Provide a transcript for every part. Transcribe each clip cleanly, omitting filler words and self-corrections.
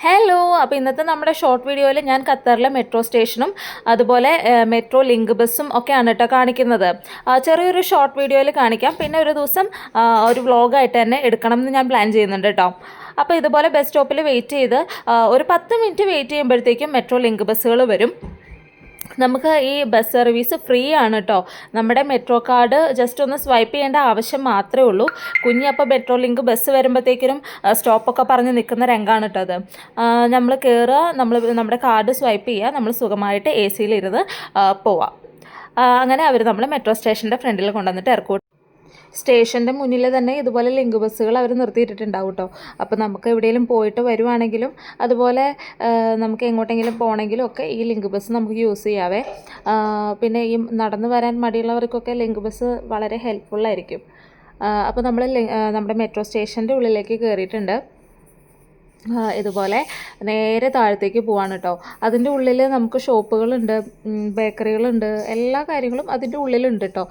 Hello, അപ്പോൾ ഇന്നത്തെ നമ്മുടെ ഷോർട്ട് വീഡിയോയിൽ ഞാൻ ഖത്തറിലെ മെട്രോ സ്റ്റേഷനും അതുപോലെ മെട്രോ ലിങ്ക് ബസ്സും ഒക്കെയാണ് കേട്ടോ കാണിക്കുന്നത്. ചെറിയൊരു ഷോർട്ട് വീഡിയോയിൽ കാണിക്കാം, പിന്നെ ഒരു ദിവസം ഒരു വ്ളോഗായിട്ട് തന്നെ എടുക്കണം എന്ന് ഞാൻ പ്ലാൻ ചെയ്യുന്നുണ്ട് കേട്ടോ. അപ്പോൾ ഇതുപോലെ ബസ് സ്റ്റോപ്പിൽ വെയിറ്റ് ചെയ്ത് ഒരു 10 മിനിറ്റ് വെയിറ്റ് ചെയ്യുമ്പോഴത്തേക്കും മെട്രോ ലിങ്ക് ബസ്സുകൾ വരും. നമുക്ക് ഈ ബസ് സർവീസ് ഫ്രീ ആണ് കേട്ടോ. നമ്മുടെ മെട്രോ കാർഡ് ജസ്റ്റ് ഒന്ന് സ്വൈപ്പ് ചെയ്യേണ്ട ആവശ്യം മാത്രമേ ഉള്ളൂ. കുഞ്ഞപ്പോൾ മെട്രോ ലിങ്ക് ബസ് വരുമ്പോഴത്തേക്കിനും സ്റ്റോപ്പൊക്കെ പറഞ്ഞ് നിൽക്കുന്ന രംഗമാണ് കേട്ടോ അത്. നമ്മൾ കയറുക, നമ്മുടെ കാർഡ് സ്വൈപ്പ് ചെയ്യുക, നമ്മൾ സുഖമായിട്ട് AC-ലിരുന്ന് പോവാം. അങ്ങനെ അവർ നമ്മൾ മെട്രോ സ്റ്റേഷൻ്റെ ഫ്രണ്ടിൽ കൊണ്ടുവന്നിട്ട് ഇറക്കും. സ്റ്റേഷൻ്റെ മുന്നിൽ തന്നെ ഇതുപോലെ ലിങ്ക് ബസ്സുകൾ അവർ നിർത്തിയിട്ടിട്ടുണ്ടാവും കേട്ടോ. അപ്പോൾ നമുക്ക് എവിടെയെങ്കിലും പോയിട്ട് വരുവാണെങ്കിലും അതുപോലെ നമുക്ക് എങ്ങോട്ടെങ്കിലും പോകണമെങ്കിലും ഒക്കെ ഈ ലിങ്ക് ബസ് നമുക്ക് യൂസ് ചെയ്യാവേ. പിന്നെ ഈ നടന്നു വരാൻ മടിയുള്ളവർക്കൊക്കെ ലിങ്ക് ബസ് വളരെ ഹെൽപ്ഫുള്ളായിരിക്കും. അപ്പോൾ നമ്മൾ നമ്മുടെ മെട്രോ സ്റ്റേഷൻ്റെ ഉള്ളിലേക്ക് കയറിയിട്ടുണ്ട്. ഇതുപോലെ നേരെ താഴത്തേക്ക് പോവാണ് കേട്ടോ. അതിൻ്റെ ഉള്ളിൽ നമുക്ക് ഷോപ്പുകളുണ്ട്, ബേക്കറികളുണ്ട്, എല്ലാ കാര്യങ്ങളും അതിൻ്റെ ഉള്ളിലുണ്ട് കേട്ടോ.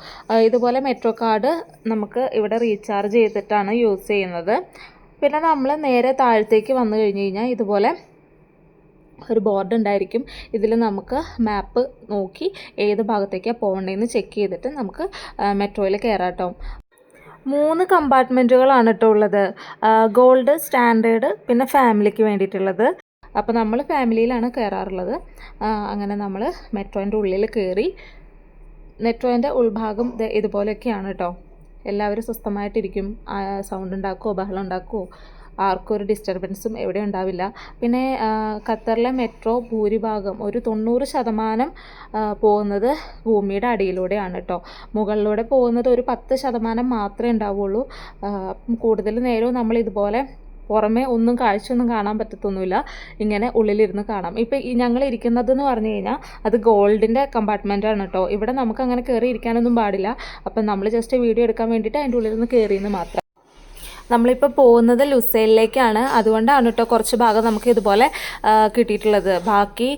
ഇതുപോലെ മെട്രോ കാർഡ് നമുക്ക് ഇവിടെ റീചാർജ് ചെയ്തിട്ടാണ് യൂസ് ചെയ്യുന്നത്. പിന്നെ നമ്മൾ നേരെ താഴത്തേക്ക് വന്നു കഴിഞ്ഞ് കഴിഞ്ഞാൽ ഇതുപോലെ ഒരു ബോർഡ് ഉണ്ടായിരിക്കും. ഇതിൽ നമുക്ക് മാപ്പ് നോക്കി ഏത് ഭാഗത്തേക്കാണ് പോകേണ്ടതെന്ന് ചെക്ക് ചെയ്തിട്ട് നമുക്ക് മെട്രോയിൽ കയറാം കേട്ടോ. 3 കമ്പാർട്ട്മെൻറ്റുകളാണ് കേട്ടോ ഉള്ളത്. ഗോൾഡ്, സ്റ്റാൻഡേർഡ്, പിന്നെ ഫാമിലിക്ക് വേണ്ടിയിട്ടുള്ളത്. അപ്പോൾ നമ്മൾ ഫാമിലിയിലാണ് കയറാറുള്ളത്. അങ്ങനെ നമ്മൾ മെട്രോൻ്റെ ഉള്ളിൽ കയറി. മെട്രോൻ്റെ ഉൾഭാഗം ഇതുപോലെയൊക്കെയാണ് കേട്ടോ. എല്ലാവരും സ്വസ്ഥമായിട്ടിരിക്കും. സൗണ്ട് ഉണ്ടാക്കുമോ ബഹളം ഉണ്ടാക്കുമോ ആർക്കും ഒരു ഡിസ്റ്റർബൻസും എവിടെ ഉണ്ടാവില്ല. പിന്നെ ഖത്തറിലെ മെട്രോ ഭൂരിഭാഗം ഒരു 90% പോകുന്നത് ഭൂമിയുടെ അടിയിലൂടെയാണ് കേട്ടോ. മുകളിലൂടെ പോകുന്നത് ഒരു 10% മാത്രമേ ഉണ്ടാവുള്ളൂ. കൂടുതൽ നേരവും നമ്മൾ ഇതുപോലെ പുറമേ ഒന്നും കാഴ്ചയൊന്നും കാണാൻ പറ്റത്തൊന്നുമില്ല. ഇങ്ങനെ ഉള്ളിലിരുന്ന് കാണാം. ഇപ്പോൾ ഞങ്ങൾ ഇരിക്കുന്നതെന്ന് പറഞ്ഞു കഴിഞ്ഞാൽ അത് ഗോൾഡിൻ്റെ കമ്പാർട്ട്മെൻറ്റാണ് കേട്ടോ. ഇവിടെ നമുക്ക് അങ്ങനെ കയറി ഇരിക്കാനൊന്നും പാടില്ല. അപ്പം നമ്മൾ ജസ്റ്റ് വീഡിയോ എടുക്കാൻ വേണ്ടിയിട്ട് അതിൻ്റെ ഉള്ളിൽ കയറിയെന്ന് മാത്രം. നമ്മളിപ്പോൾ പോകുന്നത് ലുസൈലിലേക്കാണ്. അതുകൊണ്ടാണ് കേട്ടോ കുറച്ച് ഭാഗം നമുക്ക് ഇതുപോലെ കിട്ടിയിട്ടുള്ളത്. ബാക്കി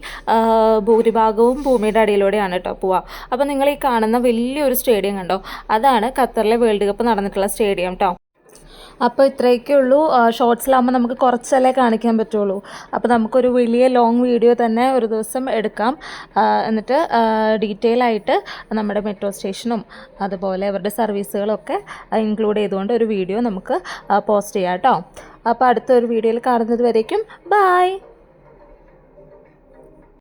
ഭൂരിഭാഗവും ഭൂമിയുടെ അടിയിലൂടെയാണ് കേട്ടോ പോവുക. അപ്പോൾ നിങ്ങൾ ഈ കാണുന്ന വലിയൊരു സ്റ്റേഡിയം കണ്ടോ, അതാണ് ഖത്തറിലെ വേൾഡ് കപ്പ് നടന്നിട്ടുള്ള സ്റ്റേഡിയം കേട്ടോ. അപ്പോൾ ഇത്രയൊക്കെ ഉള്ളൂ. ഷോർട്സിലാകുമ്പോൾ നമുക്ക് കുറച്ചല്ലേ കാണിക്കാൻ പറ്റുള്ളൂ. അപ്പോൾ നമുക്കൊരു വലിയ ലോങ് വീഡിയോ തന്നെ ഒരു ദിവസം എടുക്കാം. എന്നിട്ട് ഡീറ്റെയിൽ ആയിട്ട് നമ്മുടെ മെട്രോ സ്റ്റേഷനും അതുപോലെ അവരുടെ സർവീസുകളൊക്കെ ഇൻക്ലൂഡ് ചെയ്തുകൊണ്ട് ഒരു വീഡിയോ നമുക്ക് പോസ്റ്റ് ചെയ്യാം കേട്ടോ. അപ്പോൾ അടുത്തൊരു വീഡിയോയിൽ കാണുന്നത് വരേക്കും ബൈ.